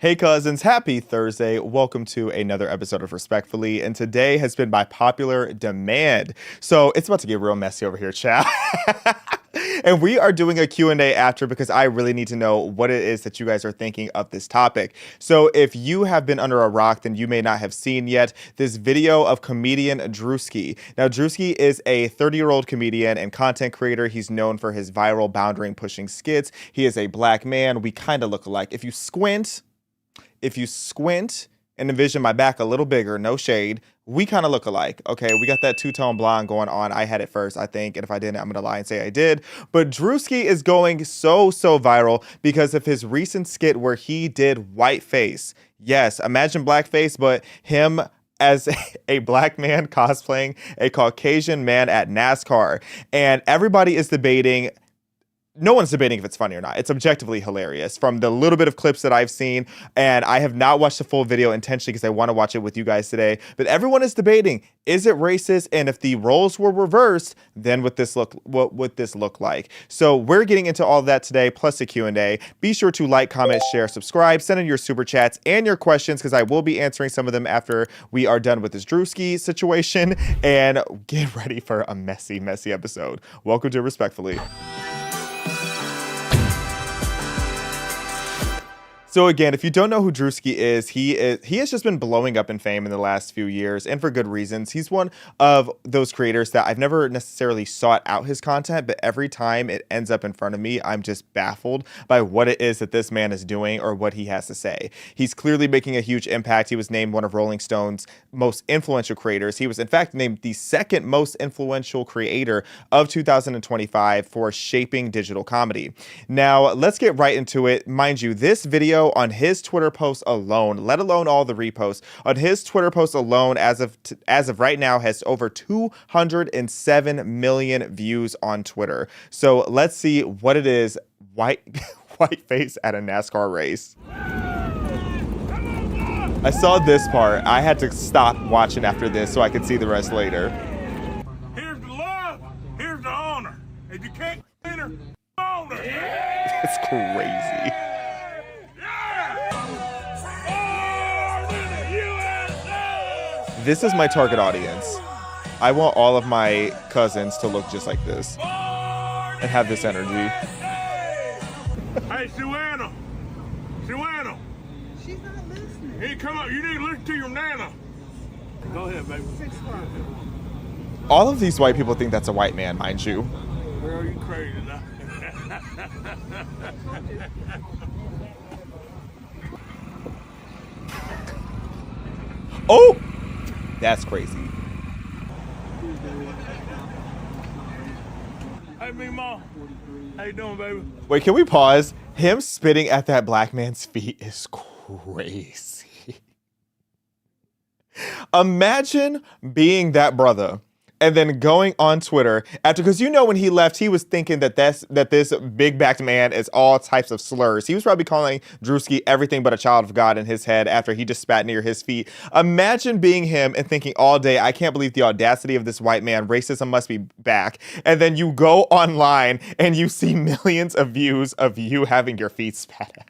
Hey cousins, happy Thursday. Welcome to another episode of Respectfully, and today has been by popular demand. So it's about to get real messy over here, chat. And we are doing a Q&A after because I really need to know what it is that you guys are thinking of this topic. So if you have been under a rock, then you may not have seen yet this video of comedian Druski. Now, Druski is a 30-year-old comedian and content creator. He's known for his viral boundary pushing skits. He is a black man. We kind of look alike. If you squint and envision my back a little bigger, no shade, we kind of look alike. Okay, we got that two-tone blonde going on. I had it first, I think, and if I didn't, I'm gonna lie and say I did. But Druski is going so viral because of his recent skit where he did Whiteface. Yes, imagine blackface, but him as a black man cosplaying a Caucasian man at NASCAR. And everybody is debating. No one's debating if it's funny or not. It's objectively hilarious from the little bit of clips that I've seen. And I have not watched the full video intentionally because I want to watch it with you guys today. But everyone is debating, is it racist? And if the roles were reversed, then what would this look like? So we're getting into all of that today, plus a Q&A. Be sure to like, comment, share, subscribe, send in your super chats and your questions because I will be answering some of them after we are done with this Druski situation. And get ready for a messy episode. Welcome to Respectfully. So again, if you don't know who Druski is, he has just been blowing up in fame in the last few years, and for good reasons. He's one of those creators that I've never necessarily sought out his content, but every time it ends up in front of me, I'm just baffled by what it is that this man is doing or what he has to say. He's clearly making a huge impact. He was named one of Rolling Stone's most influential creators. He was in fact named the second most influential creator of 2025 for shaping digital comedy. Now, let's get right into it. Mind you, this video on his Twitter post alone, let alone all the reposts, on his Twitter post alone as of right now has over 207 million views on Twitter. So let's see what it is. Whiteface at a NASCAR race. I saw this part. I had to stop watching after this so I could see the rest later. Here's the love. Here's the honor. If you can't win her, own her. It's crazy. This is my target audience. I want all of my cousins to look just like this and have this energy. Hey, Suanna. She's not listening. Hey, come up. You need to listen to your nana. Go ahead, baby. 6 o'clock. All of these white people think that's a white man, mind you. Girl, you crazy now. Oh! That's crazy. Hey, Mima. How you doing, baby? Wait, can we pause? Him spitting at that black man's feet is crazy. Imagine being that brother and then going on Twitter after, because you know when he left, he was thinking that this big-backed man is all types of slurs. He was probably calling Druski everything but a child of God in his head after he just spat near his feet. Imagine being him and thinking all day, I can't believe the audacity of this white man. Racism must be back. And then you go online and you see millions of views of you having your feet spat at.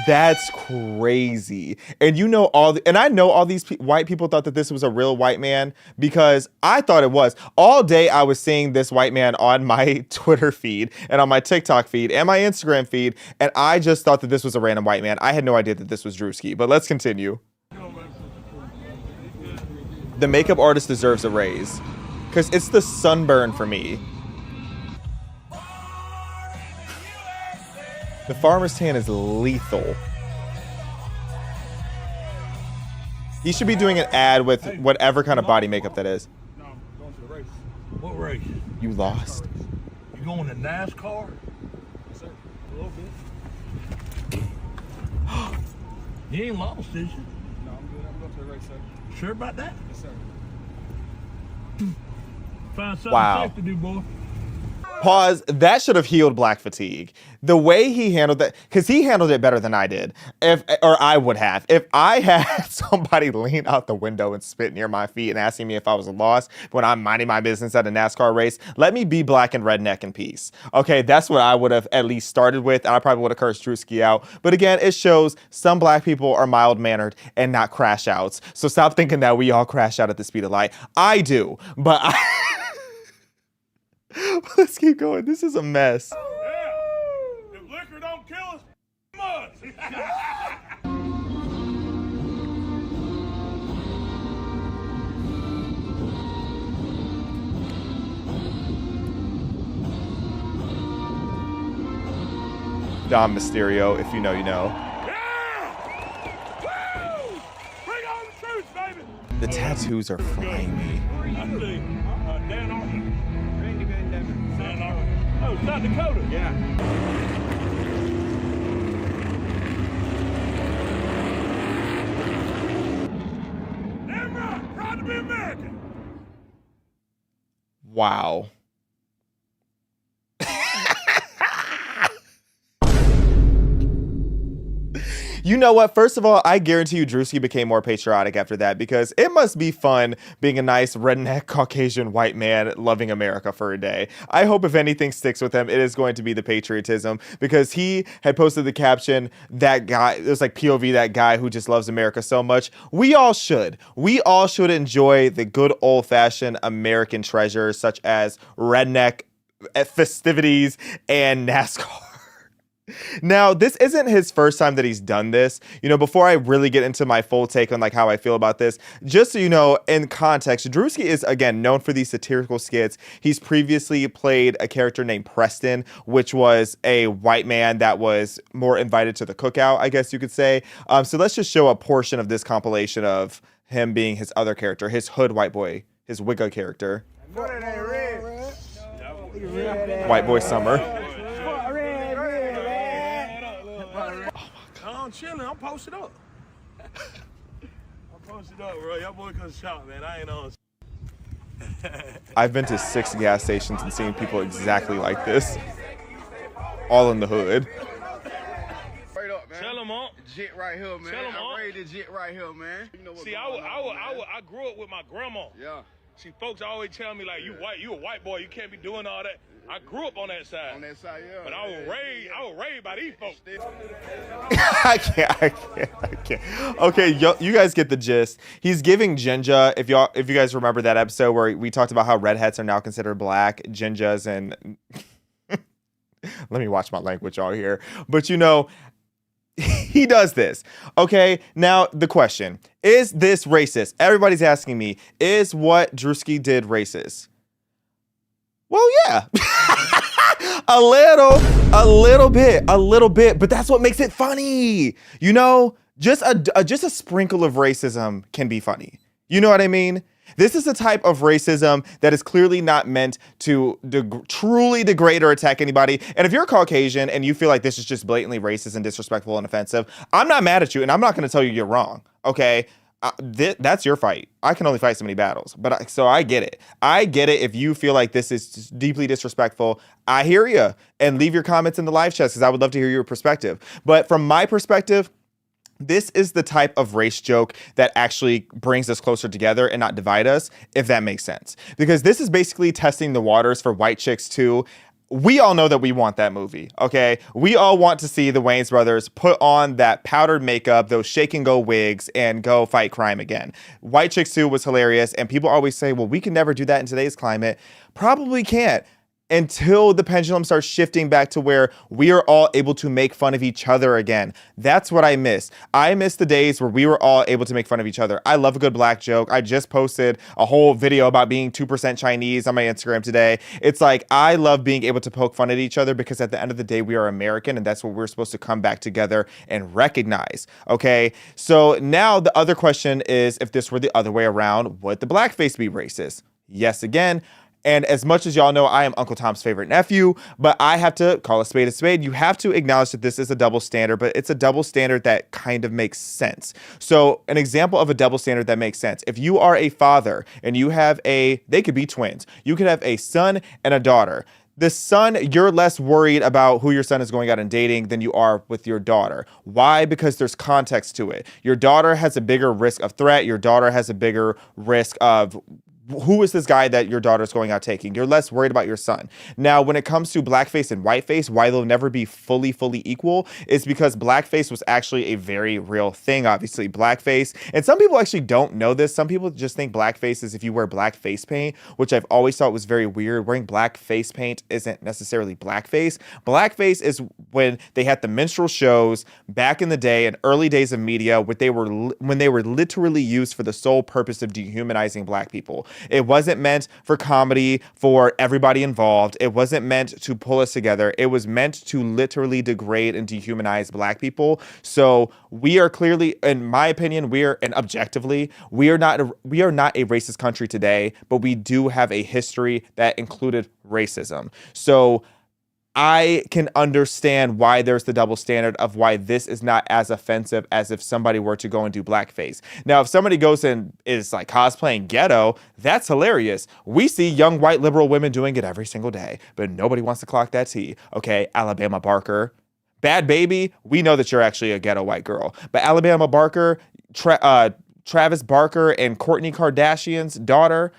That's crazy. And you know I know all these white people thought that this was a real white man because I thought it was. All day I was seeing this white man on my Twitter feed and on my TikTok feed and my Instagram feed, and I just thought that this was a random white man. I had no idea that this was Druski, but let's continue. The makeup artist deserves a raise because it's the sunburn for me. The farmer's tan is lethal. He should be doing an ad with whatever kind of body makeup that is. No, I'm going to the race. What race? You lost. You going to NASCAR? Yes, sir. A little bit. You ain't lost, is you? No, I'm good. I'm going to the race, sir. Sure about that? Yes, sir. Find something Wow. safe to do, boy. Pause. That should have healed black fatigue. The way he handled that, because he handled it better than I did, or I would have. If I had somebody lean out the window and spit near my feet and asking me if I was lost when I'm minding my business at a NASCAR race, let me be black and redneck in peace. Okay, that's what I would have at least started with, and I probably would have cursed Druski out. But again, it shows some black people are mild-mannered and not crash outs. So stop thinking that we all crash out at the speed of light. I do, but let's keep going. This is a mess. Yeah. If liquor don't kill us, must. Dom Mysterio, if you know, you know. Yeah! Woo! Bring on the troops, baby! The tattoos are flying me. Dan Arthur. Dan Arthur. Oh, South Dakota. Yeah. Damn right. Proud to be American. Wow. You know what? First of all, I guarantee you Druski became more patriotic after that, because it must be fun being a nice redneck Caucasian white man loving America for a day. I hope if anything sticks with him, it is going to be the patriotism, because he had posted the caption, that guy, it was like POV, that guy who just loves America so much. We all should. We all should enjoy the good old-fashioned American treasures such as redneck festivities and NASCAR. Now, this isn't his first time that he's done this. You know, before I really get into my full take on like how I feel about this, just so you know, in context, Druski is, again, known for these satirical skits. He's previously played a character named Preston, which was a white man that was more invited to the cookout, I guess you could say. So let's just show a portion of this compilation of him being his other character, his hood white boy, his Wigga character. White boy summer. I'm chilling. I'm posted up. I'm posted up, bro. Y'all boy comes shot, man. I ain't on. I've been to 6 gas stations and seen people exactly like this, all in the hood. Straight up, man. Tell them on. Jit right here, man. Tell 'em I'm on. ready to jit right here, man. You know what's See, going on, man. I grew up with my grandma. Yeah. See, folks always tell me like, you a white boy, you can't be doing all that. I grew up on that side. On that side, yeah. But I was raised by these folks. I can't. Okay, you guys get the gist. He's giving Jinja, if you guys remember that episode where we talked about how redheads are now considered black, Jinjas and let me watch my language all here. But you know, he does this. Okay, now the question, is this racist? Everybody's asking me, is what Druski did racist? Well, yeah. a little bit, but that's what makes it funny. You know, just a sprinkle of racism can be funny. You know what I mean? This is the type of racism that is clearly not meant to truly degrade or attack anybody. And if you're Caucasian and you feel like this is just blatantly racist and disrespectful and offensive, I'm not mad at you, and I'm not going to tell you you're wrong, okay? That's your fight. I can only fight so many battles, but so I get it. I get it if you feel like this is deeply disrespectful. I hear you, and leave your comments in the live chat because I would love to hear your perspective. But from my perspective, this is the type of race joke that actually brings us closer together and not divide us, if that makes sense. Because this is basically testing the waters for White Chicks 2. We all know that we want that movie, okay? We all want to see the Wayans brothers put on that powdered makeup, those shake and go wigs, and go fight crime again. White Chicks 2 was hilarious, and people always say, well, we can never do that in today's climate. Probably can't. Until the pendulum starts shifting back to where we are all able to make fun of each other again. That's what I miss. I miss the days where we were all able to make fun of each other. I love a good black joke. I just posted a whole video about being 2% Chinese on my Instagram today. It's like, I love being able to poke fun at each other because at the end of the day, we are American, and that's what we're supposed to come back together and recognize, okay? So now the other question is, if this were the other way around, would the blackface be racist? Yes, again. And as much as y'all know, I am Uncle Tom's favorite nephew, but I have to call a spade a spade. You have to acknowledge that this is a double standard, but it's a double standard that kind of makes sense. So an example of a double standard that makes sense. If you are a father and you have they could be twins. You could have a son and a daughter. The son, you're less worried about who your son is going out and dating than you are with your daughter. Why? Because there's context to it. Your daughter has a bigger risk of threat. Your daughter has a bigger risk of who is this guy that your daughter's going out taking? You're less worried about your son. Now, when it comes to blackface and whiteface, why they'll never be fully equal is because blackface was actually a very real thing, obviously. Blackface, and some people actually don't know this. Some people just think blackface is if you wear black face paint, which I've always thought was very weird. Wearing black face paint isn't necessarily blackface. Blackface is when they had the minstrel shows back in the day and early days of media, when they were literally used for the sole purpose of dehumanizing black people. It wasn't meant for comedy for everybody involved. It wasn't meant to pull us together. It was meant to literally degrade and dehumanize black people. So we are clearly, in my opinion, and objectively, we are not a racist country today, but we do have a history that included racism. So I can understand why there's the double standard of why this is not as offensive as if somebody were to go and do blackface. Now, if somebody goes and is like cosplaying ghetto, that's hilarious. We see young white liberal women doing it every single day, but nobody wants to clock that T. Okay, Alabama Barker. Bad Baby, we know that you're actually a ghetto white girl. But Alabama Barker, Travis Barker and Kourtney Kardashian's daughter,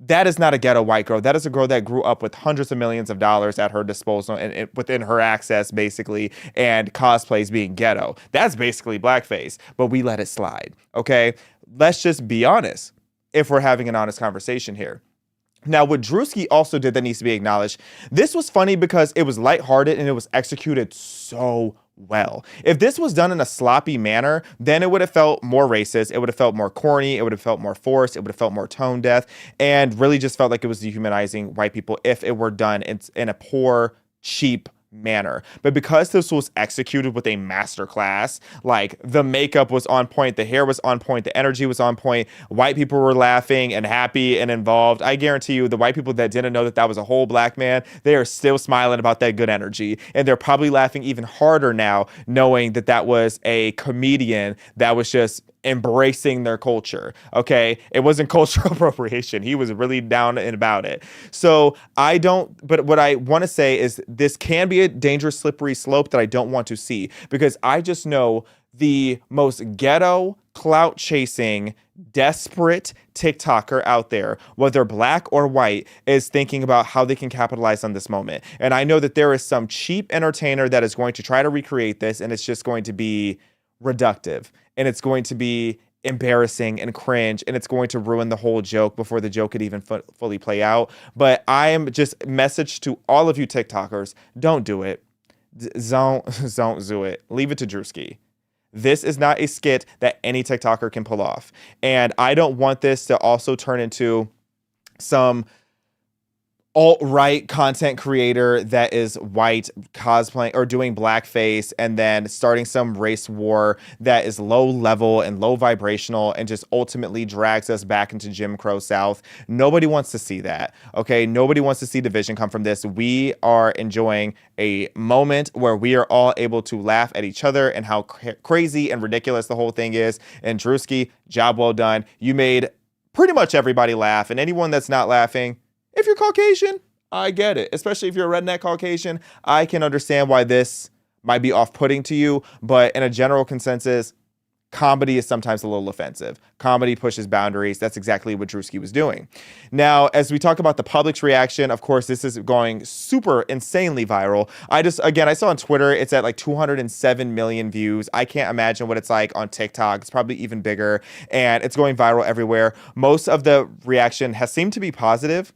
that is not a ghetto white girl. That is a girl that grew up with hundreds of millions of dollars at her disposal and within her access, basically, and cosplays being ghetto. That's basically blackface, but we let it slide, okay? Let's just be honest if we're having an honest conversation here. Now, what Druski also did that needs to be acknowledged, this was funny because it was lighthearted and it was executed so well. If this was done in a sloppy manner, then it would have felt more racist. It would have felt more corny. It would have felt more forced. It would have felt more tone deaf and really just felt like it was dehumanizing white people if it were done in a poor, cheap manner. But because this was executed with a masterclass, like the makeup was on point, the hair was on point, the energy was on point, white people were laughing and happy and involved. I guarantee you the white people that didn't know that that was a whole black man, they are still smiling about that good energy. And they're probably laughing even harder now knowing that that was a comedian that was just embracing their culture. Okay. It wasn't cultural appropriation. He was really down and about it. So but what I want to say is this can be a dangerous slippery slope that I don't want to see, because I just know the most ghetto, clout chasing, desperate TikToker out there, whether black or white, is thinking about how they can capitalize on this moment. And I know that there is some cheap entertainer that is going to try to recreate this, and it's just going to be reductive, and it's going to be embarrassing and cringe, and it's going to ruin the whole joke before the joke could even fully play out. But I am just message to all of you TikTokers, don't do it. Don't do it. Leave it to Druski. This is not a skit that any TikToker can pull off. And I don't want this to also turn into some alt-right content creator that is white cosplaying or doing blackface and then starting some race war that is low level and low vibrational and just ultimately drags us back into Jim Crow South. Nobody wants to see that. Okay. Nobody wants to see division come from this. We are enjoying a moment where we are all able to laugh at each other and how crazy and ridiculous the whole thing is. And Druski, job well done. You made pretty much everybody laugh, and anyone that's not laughing, if you're Caucasian, I get it. Especially if you're a redneck Caucasian, I can understand why this might be off-putting to you. But in a general consensus, comedy is sometimes a little offensive. Comedy pushes boundaries. That's exactly what Druski was doing. Now, as we talk about the public's reaction, of course, this is going super insanely viral. I saw on Twitter, it's at like 207 million views. I can't imagine what it's like on TikTok. It's probably even bigger, and it's going viral everywhere. Most of the reaction has seemed to be positive.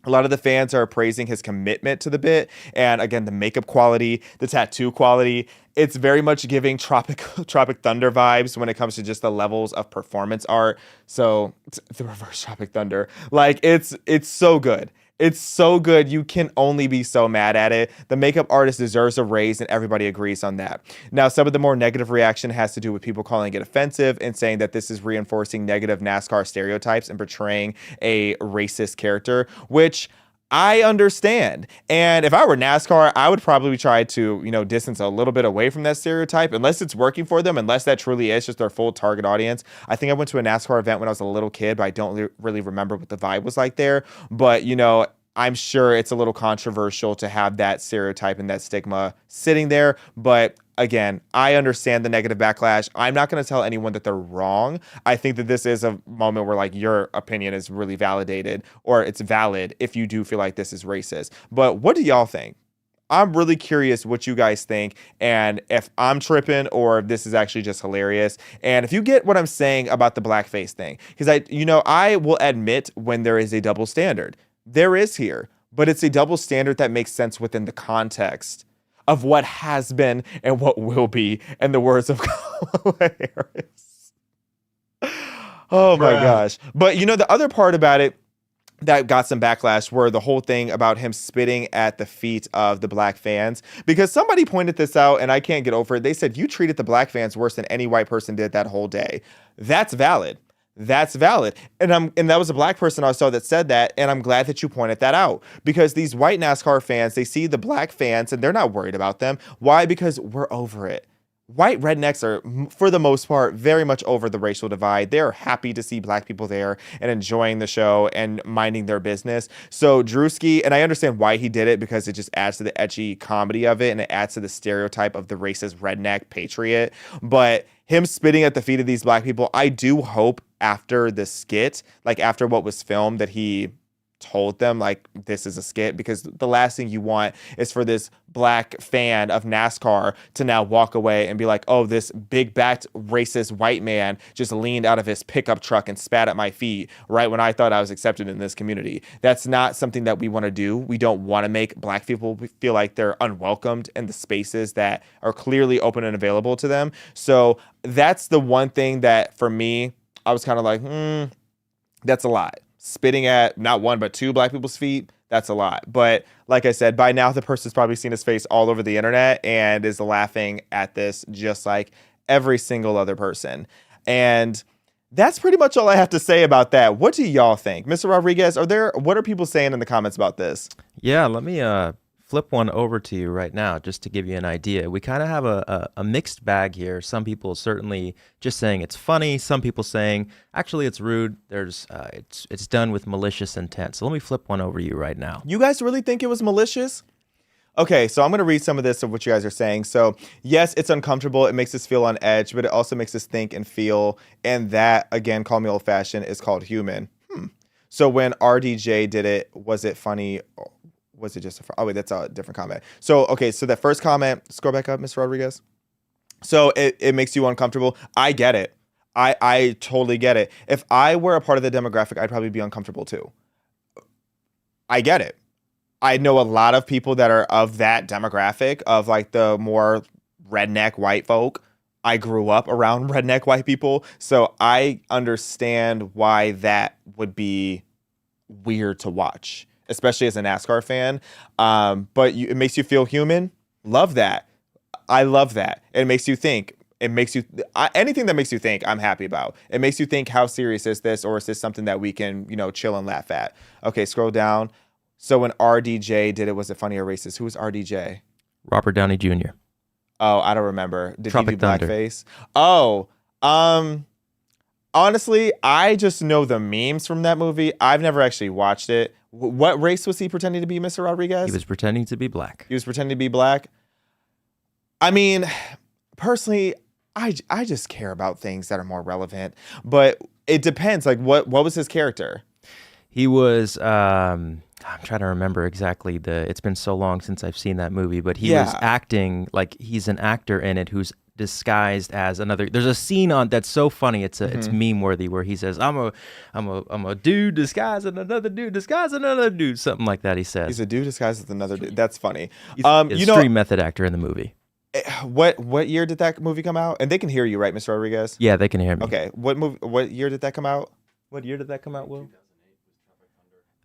A lot of the fans are praising his commitment to the bit. And again, the makeup quality, the tattoo quality, it's very much giving Tropic Thunder vibes when it comes to just the levels of performance art. So the reverse Tropic Thunder, like it's so good. It's so good. You can only be so mad at it. The makeup artist deserves a raise, and everybody agrees on that. Now, some of the more negative reaction has to do with people calling it offensive and saying that this is reinforcing negative NASCAR stereotypes and portraying a racist character, which I understand. And if I were NASCAR, I would probably try to, distance a little bit away from that stereotype, unless it's working for them, unless that truly is just their full target audience. I think I went to a NASCAR event when I was a little kid, but I don't really remember what the vibe was like there. But, I'm sure it's a little controversial to have that stereotype and that stigma sitting there. But again, I understand the negative backlash. I'm not going to tell anyone that they're wrong. I think that this is a moment where like your opinion is really validated, or it's valid if you do feel like this is racist. But what do y'all think? I'm really curious what you guys think, and if I'm tripping or if this is actually just hilarious. And if you get what I'm saying about the blackface thing, because I will admit when there is a double standard. There is here, but it's a double standard that makes sense within the context of what has been and what will be, in the words of Kamala Harris. Oh my gosh. But the other part about it that got some backlash were the whole thing about him spitting at the feet of the black fans, because somebody pointed this out and I can't get over it. They said, you treated the black fans worse than any white person did that whole day. That's valid. That's valid. And that was a black person I saw that said that. And I'm glad that you pointed that out, because these white NASCAR fans, they see the black fans and they're not worried about them. Why? Because we're over it. White rednecks are, for the most part, very much over the racial divide. They're happy to see black people there and enjoying the show and minding their business. So Druski, and I understand why he did it, because it just adds to the edgy comedy of it and it adds to the stereotype of the racist redneck patriot. But him spitting at the feet of these black people, I do hope after the skit, like after what was filmed, that he told them like this is a skit, because the last thing you want is for this black fan of NASCAR to now walk away and be like, oh, this big backed racist white man just leaned out of his pickup truck and spat at my feet right when I thought I was accepted in this community. That's not something that we want to do. We don't want to make black people feel like they're unwelcomed in the spaces that are clearly open and available to them. So that's the one thing that for me, I was kind of like, that's a lot. Spitting at not one, but two black people's feet, that's a lot. But like I said, by now the person's probably seen his face all over the internet and is laughing at this just like every single other person. And that's pretty much all I have to say about that. What do y'all think? Mr. Rodriguez, what are people saying in the comments about this? Yeah, let me flip one over to you right now just to give you an idea. We kind of have a mixed bag here. Some people certainly just saying it's funny. Some people saying actually it's rude. There's it's done with malicious intent. So let me flip one over to you right now. You guys really think it was malicious? Okay, so I'm going to read some of this of what you guys are saying. So yes, it's uncomfortable. It makes us feel on edge, but it also makes us think and feel. And that, again, call me old fashioned, is called human. So when RDJ did it, was it funny? Was it just oh wait, that's a different comment. So okay, so that first comment, scroll back up, Mr. Rodriguez. So it makes you uncomfortable. I get it. I totally get it. If I were a part of the demographic, I'd probably be uncomfortable too. I get it. I know a lot of people that are of that demographic, of like the more redneck white folk. I grew up around redneck white people, so I understand why that would be weird to watch, especially as a NASCAR fan. But it makes you feel human. Love that. I love that. It makes you think. It makes you anything that makes you think, I'm happy about. It makes you think, how serious is this, or is this something that we can, chill and laugh at? Okay, scroll down. So when RDJ did it, was it funny or racist? Who was RDJ? Robert Downey Jr. Oh, I don't remember. Did Tropic he do Thunder. blackface? Oh, honestly, I just know the memes from that movie. I've never actually watched it. What race was he pretending to be, Mr. Rodriguez? He was pretending to be black. He was pretending to be black. I mean, personally, I just care about things that are more relevant, but it depends. Like, what was his character? He was, I'm trying to remember exactly it's been so long since I've seen that movie, but he was acting like he's an actor in it who's disguised as another. There's a scene on that's so funny. It's meme worthy, where he says, I'm a dude disguised as another dude disguised as another dude. Something like that he says. He's a dude disguised as another dude. That's funny. He's a street method actor in the movie. What year did that movie come out? And they can hear you, right, Mr. Rodriguez? Yeah, they can hear me. Okay. What year did that come out? What year did that come out, Will?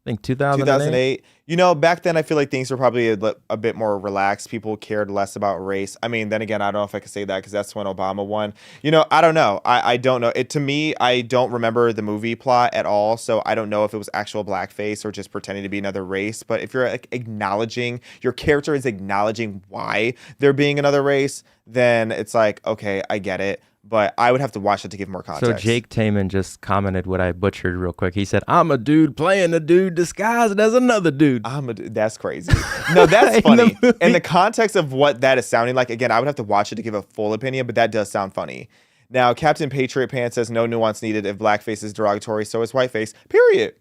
I think 2008. 2008. Back then I feel like things were probably a bit more relaxed. People cared less about race. I mean, then again, I don't know if I could say that because that's when Obama won. I don't know. I don't know. To me, I don't remember the movie plot at all. So I don't know if it was actual blackface or just pretending to be another race. But if you're acknowledging, your character is acknowledging why they're being another race, then it's like, okay, I get it. But I would have to watch it to give more context. So Jake Taman just commented what I butchered real quick. He said, "I'm a dude playing a dude disguised as another dude." That's crazy. No, that's funny. In the context of what that is sounding like, again, I would have to watch it to give a full opinion, but that does sound funny. Now, Captain Patriot Pants says no nuance needed. If blackface is derogatory, so is whiteface. Period.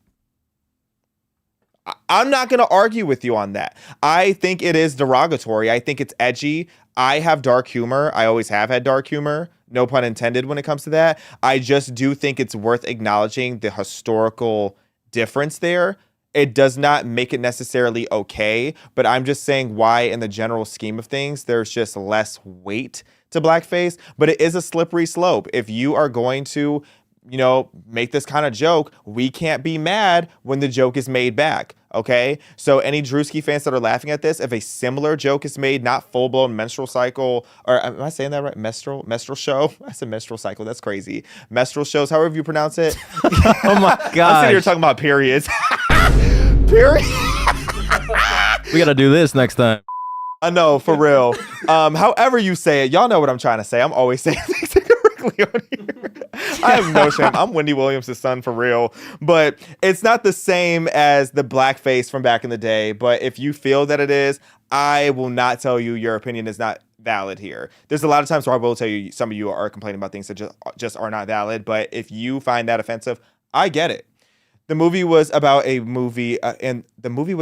I'm not going to argue with you on that. I think it is derogatory. I think it's edgy. I have dark humor. I always have had dark humor. No pun intended when it comes to that. I just do think it's worth acknowledging the historical difference there. It does not make it necessarily okay, but I'm just saying why in the general scheme of things, there's just less weight to blackface, but it is a slippery slope. If you are going to, make this kind of joke, we can't be mad when the joke is made back. Okay, so any Druski fans that are laughing at this, if a similar joke is made, not full-blown menstrual cycle, or am I saying that right? Menstrual show? I said menstrual cycle. That's crazy. Menstrual shows, however you pronounce it. Oh my God! I'm sitting here talking about periods. Period. We gotta do this next time. I know, for real. However you say it, y'all know what I'm trying to say. I'm always saying things incorrectly on here. I have no shame. I'm Wendy Williams' son for real. But it's not the same as the blackface from back in the day. But if you feel that it is, I will not tell you your opinion is not valid here. There's a lot of times where I will tell you some of you are complaining about things that just are not valid. But if you find that offensive, I get it. The movie was about a movie, and the movie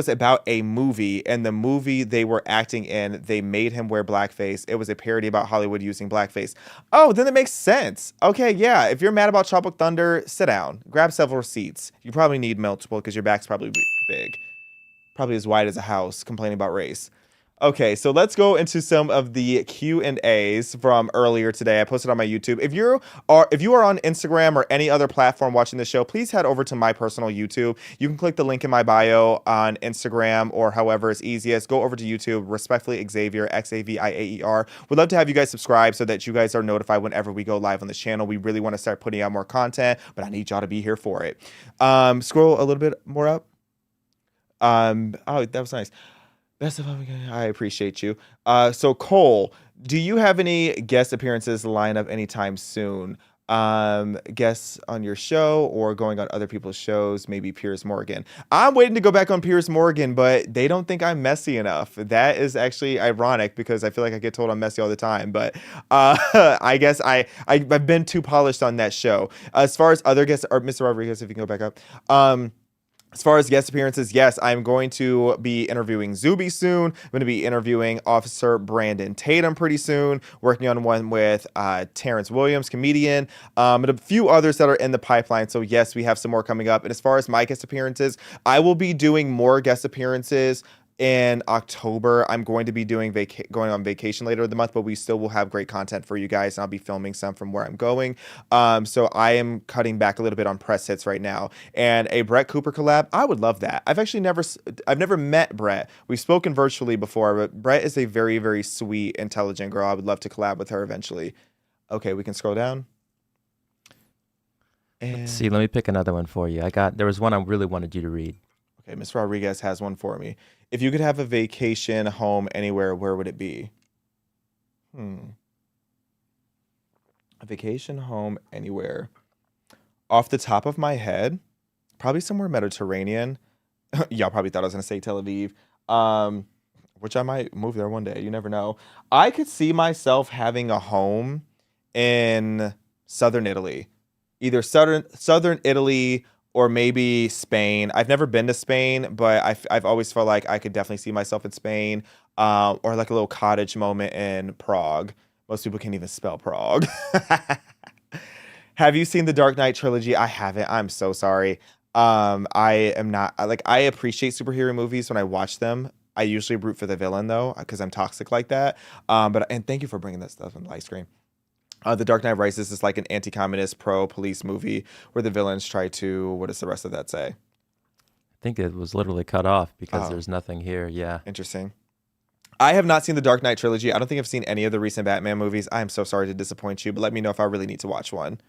they were acting in, they made him wear blackface. It was a parody about Hollywood using blackface. Oh, then it makes sense. Okay, yeah. If you're mad about Tropic Thunder, sit down. Grab several seats. You probably need multiple because your back's probably big. Probably as wide as a house, complaining about race. Okay, so let's go into some of the Q&As from earlier today. I posted on my YouTube. If you are on Instagram or any other platform watching the show, please head over to my personal YouTube. You can click the link in my bio on Instagram or however is easiest. Go over to YouTube, respectfully Xavier, Xaviaer. We'd love to have you guys subscribe so that you guys are notified whenever we go live on this channel. We really want to start putting out more content, but I need y'all to be here for it. Scroll a little bit more up. Oh, that was nice. Best of luck. I appreciate you. So Cole, do you have any guest appearances lined up anytime soon? Guests on your show or going on other people's shows, maybe Piers Morgan. I'm waiting to go back on Piers Morgan, but they don't think I'm messy enough. That is actually ironic because I feel like I get told I'm messy all the time, but I guess I've been too polished on that show. As far as other guests, or Mr. Rodriguez, if you can go back up. As far as guest appearances, yes, I'm going to be interviewing Zuby soon. I'm going to be interviewing Officer Brandon Tatum pretty soon, working on one with Terrence Williams, comedian, and a few others that are in the pipeline. So yes, we have some more coming up. And as far as my guest appearances, I will be doing more guest appearances in October. I'm going to be going on vacation later in the month, but we still will have great content for you guys. And I'll be filming some from where I'm going. So I am cutting back a little bit on press hits right now. And a Brett Cooper collab, I would love that. I've never met Brett. We've spoken virtually before, but Brett is a very, very sweet, intelligent girl. I would love to collab with her eventually. Okay, we can scroll down. And Let's see, let me pick another one for you. There was one I really wanted you to read. Okay, Ms. Rodriguez has one for me. If you could have a vacation home anywhere, where would it be? A vacation home anywhere. Off the top of my head, probably somewhere Mediterranean. Y'all probably thought I was going to say Tel Aviv, which I might move there one day. You never know. I could see myself having a home in southern Italy. Either southern Italy or maybe Spain. I've never been to Spain, but I've always felt like I could definitely see myself in Spain, or like a little cottage moment in Prague. Most people can't even spell Prague. Have you seen the Dark Knight trilogy? I haven't. I'm so sorry. I am not, I appreciate superhero movies when I watch them. I usually root for the villain though, because I'm toxic like that. And thank you for bringing that stuff on the live screen. The Dark Knight Rises is like an anti-communist, pro-police movie where the villains try to, what does the rest of that say? I think it was literally cut off because there's nothing here. Yeah. Interesting. I have not seen the Dark Knight trilogy. I don't think I've seen any of the recent Batman movies. I am so sorry to disappoint you, but let me know if I really need to watch one.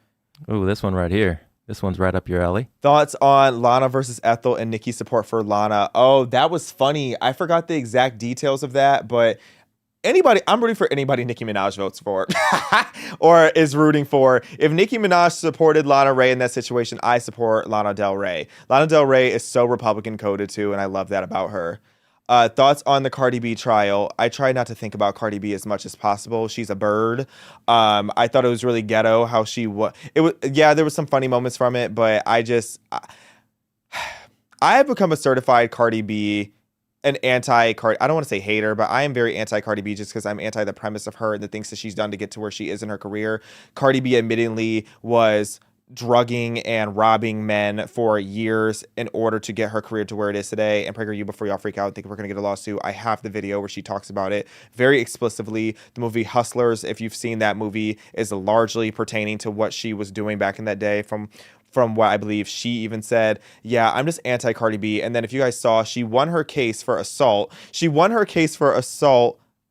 Ooh, this one right here. This one's right up your alley. Thoughts on Lana versus Ethel and Nikki's support for Lana? Oh, that was funny. I forgot the exact details of that, but I'm rooting for anybody Nicki Minaj votes for or is rooting for. If Nicki Minaj supported Lana Ray in that situation, I support Lana Del Rey. Lana Del Rey is so Republican coded too, and I love that about her. Thoughts on the Cardi B trial? I try not to think about Cardi B as much as possible. She's a bird. I thought it was really ghetto how she was. It was, yeah, there was some funny moments from it, but I have become a certified Cardi B, an anti-Cardi, I don't want to say hater, but I am very anti-Cardi B just because I'm anti the premise of her and the things that she's done to get to where she is in her career. Cardi B admittedly was drugging and robbing men for years in order to get her career to where it is today. And PragerU, before y'all freak out and think we're going to get a lawsuit, I have the video where she talks about it very explicitly. The movie Hustlers, if you've seen that movie, is largely pertaining to what she was doing back in that day from what I believe she even said. Yeah, I'm just anti-Cardi B. And then if you guys saw, she won her case for assault.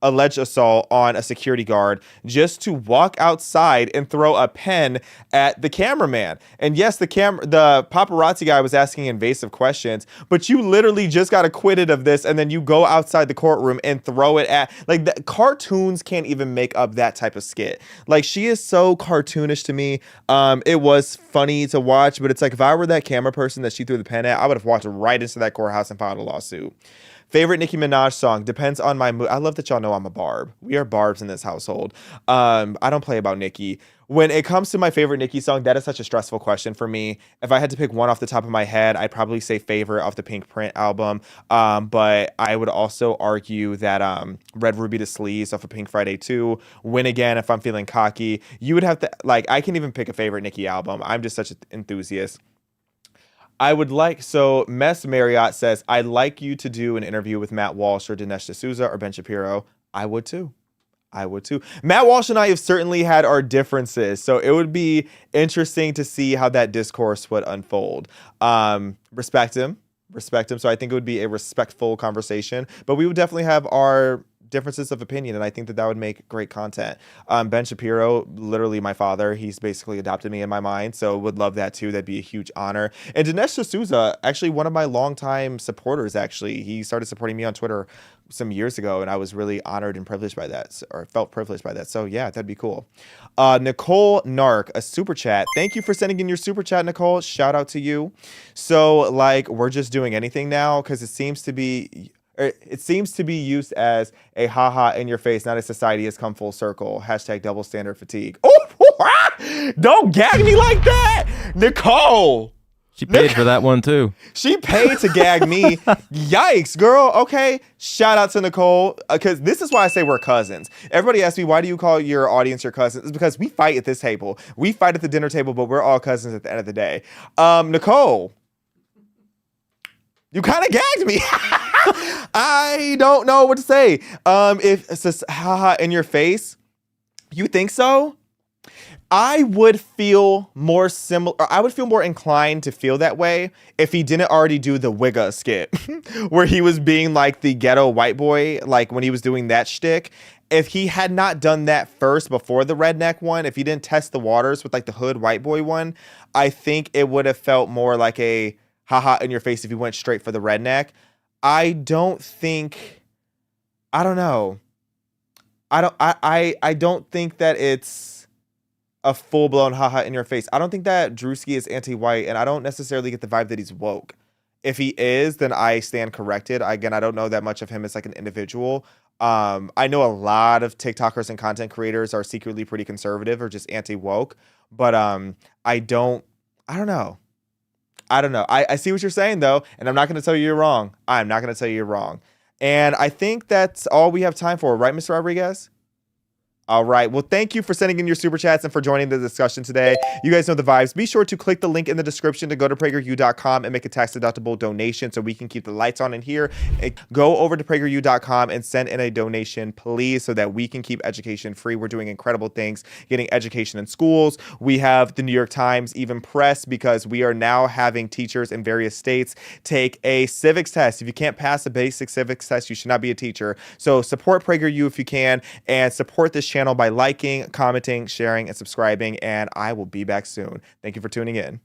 Alleged assault on a security guard just to walk outside and throw a pen at the cameraman. And yes, the paparazzi guy was asking invasive questions, but you literally just got acquitted of this, and then you go outside the courtroom and throw it at, like, the cartoons can't even make up that type of skit. Like, she is so cartoonish to me. It was funny to watch, but it's like, if I were that camera person that she threw the pen at, I would have walked right into that courthouse and filed a lawsuit. Favorite Nicki Minaj song depends on my mood. I love that y'all know I'm a barb. We are barbs in this household. I don't play about Nicki. When it comes to my favorite Nicki song, that is such a stressful question for me. If I had to pick one off the top of my head, I'd probably say Favorite off the Pink Print album. But I would also argue that Red Ruby to Sleaze off of Pink Friday 2. Win Again if I'm feeling cocky. You would have to, like, I can't even pick a favorite Nicki album. I'm just such an enthusiast. So Mess Marriott says, I'd like you to do an interview with Matt Walsh or Dinesh D'Souza or Ben Shapiro. I would too. Matt Walsh and I have certainly had our differences, so it would be interesting to see how that discourse would unfold. Respect him. So I think it would be a respectful conversation, but we would definitely have our differences of opinion, and I think that would make great content. Ben Shapiro, literally my father, he's basically adopted me in my mind, so would love that too. That'd be a huge honor. And Dinesh D'Souza, actually one of my longtime supporters, actually. He started supporting me on Twitter some years ago, and I was really honored and privileged by that, or felt privileged by that. So yeah, that'd be cool. Nicole Nark, a super chat. Thank you for sending in your super chat, Nicole. Shout out to you. So, like, we're just doing anything now because it seems to be used as a haha in your face. Now that society has come full circle. Hashtag double standard fatigue. Oh, don't gag me like that, Nicole. She paid for that one too. She paid to gag me. Yikes, girl. Okay. Shout out to Nicole. Because this is why I say we're cousins. Everybody asks me, why do you call your audience your cousins? It's because we fight at this table. We fight at the dinner table, but we're all cousins at the end of the day. Nicole, you kind of gagged me. I don't know what to say. If it's just haha in your face, you think so? I would feel more similar. I would feel more inclined to feel that way if he didn't already do the Wigga skit where he was being like the ghetto white boy, like when he was doing that shtick. If he had not done that first before the redneck one, if he didn't test the waters with like the hood white boy one, I think it would have felt more like a haha in your face if he went straight for the redneck. I don't think that it's a full-blown haha in your face. I don't think that Druski is anti-white, and I don't necessarily get the vibe that he's woke. If he is, then I stand corrected. Again, I don't know that much of him as like an individual. I know a lot of TikTokers and content creators are secretly pretty conservative or just anti-woke, but I don't know. I see what you're saying, though, and I'm not going to tell you you're wrong. I'm not going to tell you you're wrong. And I think that's all we have time for, right, Mr. Rodriguez? All right. Well, thank you for sending in your super chats and for joining the discussion today. You guys know the vibes. Be sure to click the link in the description to go to PragerU.com and make a tax-deductible donation so we can keep the lights on in here. Go over to PragerU.com and send in a donation, please, so that we can keep education free. We're doing incredible things, getting education in schools. We have the New York Times even press because we are now having teachers in various states take a civics test. If you can't pass a basic civics test, you should not be a teacher. So support PragerU if you can, and support this channel by liking, commenting, sharing, and subscribing, and I will be back soon. Thank you for tuning in.